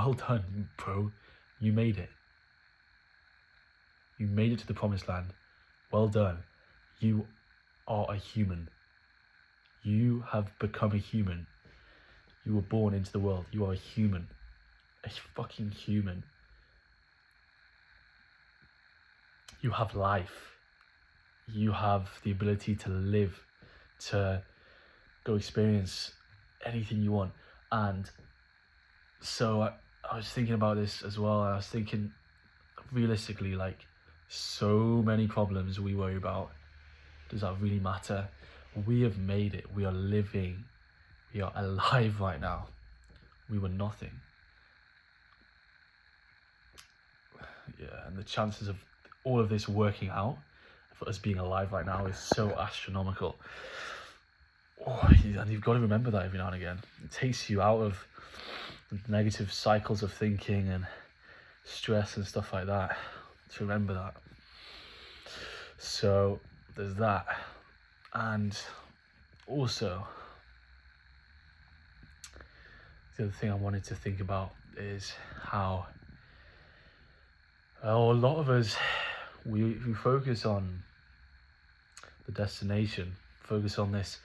Well done, bro. You made it. You made it to the promised land. Well done. You are a human. You have become a human. You were born into the world. You are a human. A fucking human. You have life. You have the ability to live, to go experience anything you want. And so I was thinking about this as well. I was thinking, realistically, like, so many problems we worry about, does that really matter? We have made it. We are living. We are alive right now. We were nothing. Yeah, and the chances of all of this working out for us being alive right now is so astronomical. Oh, and you've got to remember that every now and again. It takes you out of negative cycles of thinking and stress and stuff like that, to remember that. So there's that. And also, the other thing I wanted to think about is how a lot of us, we focus on the destination, focus on this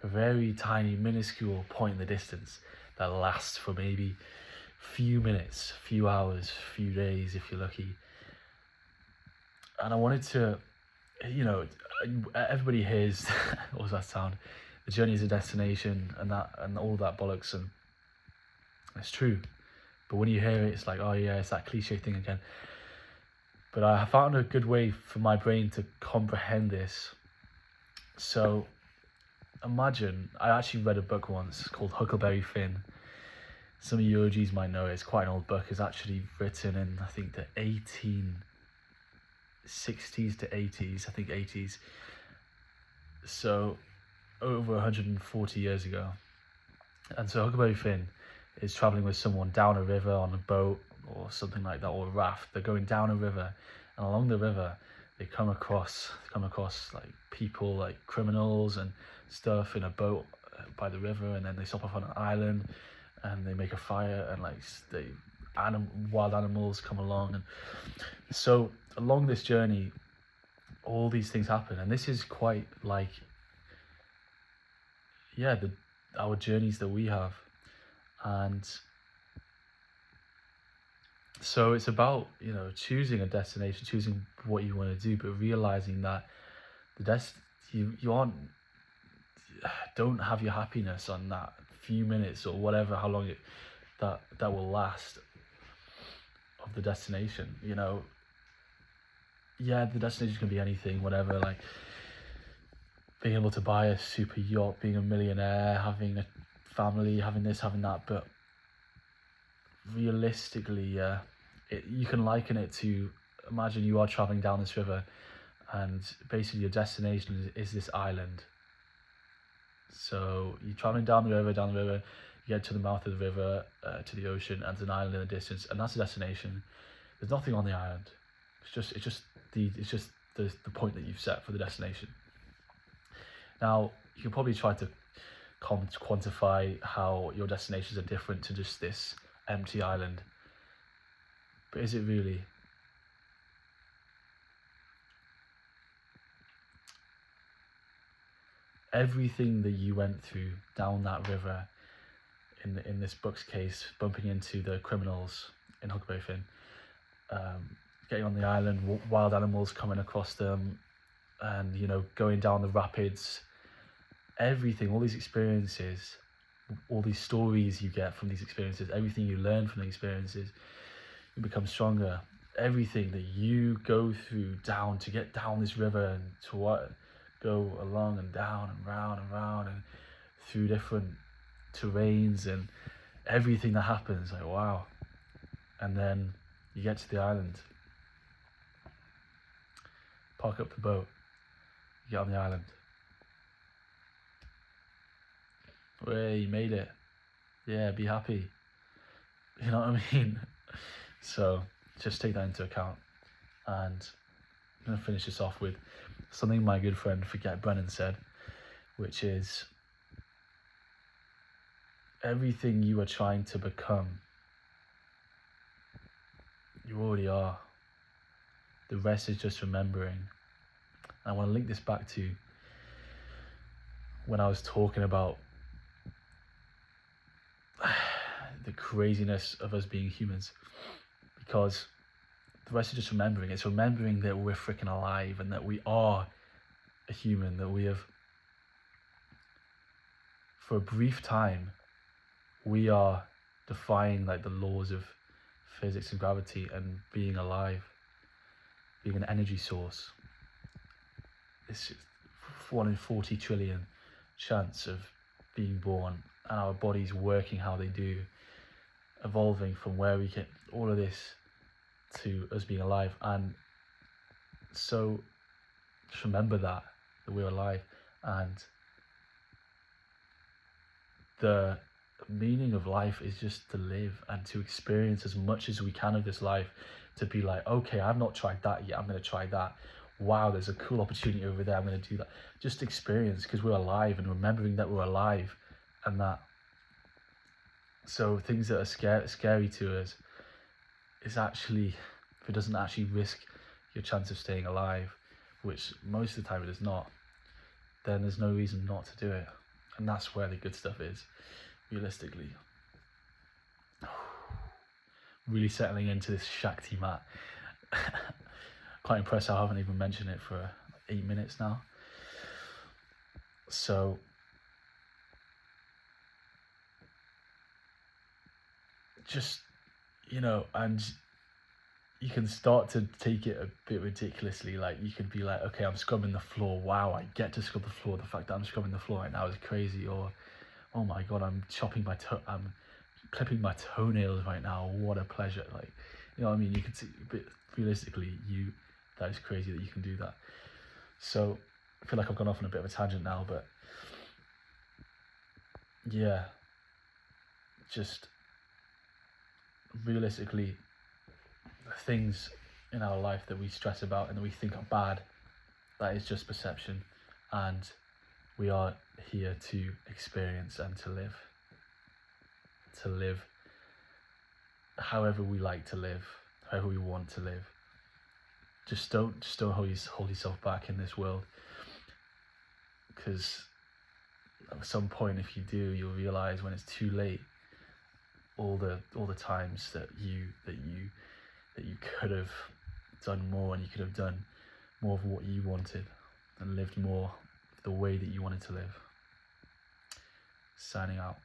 very tiny, minuscule point in the distance that lasts for maybe few minutes, few hours, few days if you're lucky. And I wanted to, everybody hears, what does that sound? The journey is a destination and that and all that bollocks, and it's true. But when you hear it, it's like, oh yeah, it's that cliche thing again. But I found a good way for my brain to comprehend this. So imagine, I actually read a book once called Huckleberry Finn. Some of you OGs might know it. It's quite an old book. It's actually written in, I think, the 1860s to 80s, I think 80s. So over 140 years ago. And so Huckleberry Finn is traveling with someone down a river on a boat or something like that, or a raft. They're going down a river, and along the river they come across like people, like criminals and stuff, in a boat by the river, and then they stop off on an island and they make a fire, and like wild animals come along. And so along this journey all these things happen, and this is quite like, yeah, our journeys that we have. And so it's about, choosing a destination, choosing what you want to do, but realizing that you don't have your happiness on that few minutes or whatever, how long that will last, of the destination. Yeah, the destination can be anything, whatever, like being able to buy a super yacht, being a millionaire, having a family, having this, having that. But realistically, you can liken it to, imagine you are traveling down this river, and basically your destination is this island. So you're traveling down the river, you get to the mouth of the river, to the ocean, and there's an island in the distance, and that's the destination. There's nothing on the island. It's just the point that you've set for the destination. Now you can probably try to quantify how your destinations are different to just this empty island, but is it really? Everything that you went through down that river, in this book's case, bumping into the criminals in Huckleberry Finn, getting on the island, wild animals coming across them, and going down the rapids, everything, all these experiences, all these stories you get from these experiences, everything you learn from the experiences, you become stronger. Everything that you go through to get down this river, and to go along and down and round and round and through different terrains, and everything that happens, like, wow. And then you get to the island, park up the boat, you get on the island. Hey, you made it. Yeah, be happy. You know what I mean? So just take that into account. And I'm going to finish this off with something my good friend Forget Brennan said, which is, everything you are trying to become You already are. The rest is just remembering. And I want to link this back to when I was talking about the craziness of us being humans, because the rest is just remembering. It's remembering that we're freaking alive and that we are a human, that we have, for a brief time, we are defying like the laws of physics and gravity and being alive, being an energy source. It's 1 in 40 trillion chance of being born, and our bodies working how they do, evolving from where we get all of this to us being alive. And so just remember that we're alive, and the meaning of life is just to live and to experience as much as we can of this life, to be like, okay, I've not tried that yet, I'm going to try that. Wow, there's a cool opportunity over there, I'm going to do that. Just experience, because we're alive, and remembering that we're alive, and that. So things that are scary to us is actually, if it doesn't actually risk your chance of staying alive, which most of the time it is not, then there's no reason not to do it. And that's where the good stuff is, realistically. Really settling into this Shakti mat. Quite impressed I haven't even mentioned it for 8 minutes now. So just, and you can start to take it a bit ridiculously. Like, you could be like, okay, I'm scrubbing the floor. Wow, I get to scrub the floor. The fact that I'm scrubbing the floor right now is crazy. Or, oh my God, I'm clipping my toenails right now. What a pleasure. Like, you know what I mean? You can see, but realistically, that is crazy that you can do that. So I feel like I've gone off on a bit of a tangent now, but yeah, just realistically, things in our life that we stress about and that we think are bad, that is just perception, and we are here to experience and to live however we like to live, however we want to live. Just don't hold yourself back in this world, because at some point, if you do, you'll realize when it's too late, all the times that you could have done more, and you could have done more of what you wanted and lived more the way that you wanted to live. Signing out.